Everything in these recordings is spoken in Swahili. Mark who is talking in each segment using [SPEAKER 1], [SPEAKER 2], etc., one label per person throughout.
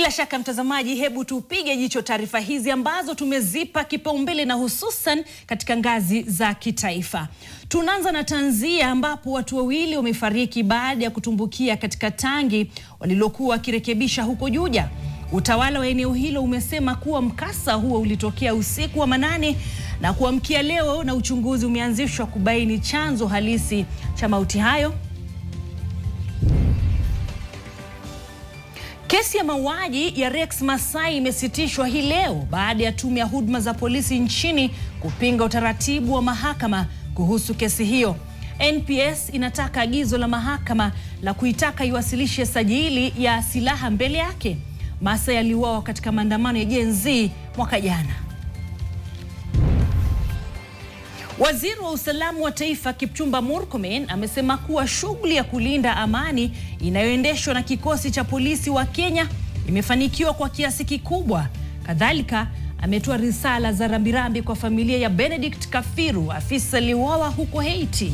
[SPEAKER 1] Bila shaka mtazamaji, hebu tupige jicho taarifa hizi ambazo tumezipa kipaumbele na hususan katika ngazi za kitaifa. Tunaanza na tanzia ambapo watu wawili wamefariki baada ya kutumbukia katika tangi walilokuwa wakirekebisha huko Juja. Utawala wa eneo hilo umesema kuwa mkasa huo ulitokea usiku wa manane na kuamkia leo, na uchunguzi umeanzishwa kubaini chanzo halisi cha mauti hayo. Kesi ya mauaji ya Rex Masai imesitishwa hii leo baada ya tume ya huduma za polisi nchini kupinga utaratibu wa mahakama kuhusu kesi hiyo. NPS inataka agizo la mahakama la kuitaka iwasilishe sajili ya silaha mbele yake. Masai aliuawa katika maandamano ya Gen Z mwaka jana. Waziri wa usalama wa taifa Kipchumba Murkomen amesema kuwa shughuli ya kulinda amani inayoendeshwa na kikosi cha polisi wa Kenya imefanikiwa kwa kiasi kikubwa. Kadhalika ametoa risala za rambirambi kwa familia ya Benedict Kafiru, afisa aliuawa huko Haiti.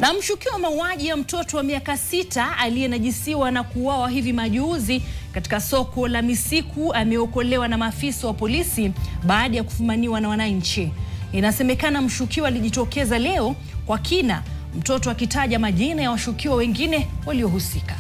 [SPEAKER 1] Na mshukiwa mauaji ya mtoto wa miaka 6 aliyenajisiwa na kuuawa hivi majuzi katika soko la Misiku ameokolewa na maafisa wa polisi baada ya kufumaniwa na wananchi. Inasemekana mshukiwa alijitokeza leo kwa kina, mtoto akitaja majina ya washukiwa wengine waliohusika.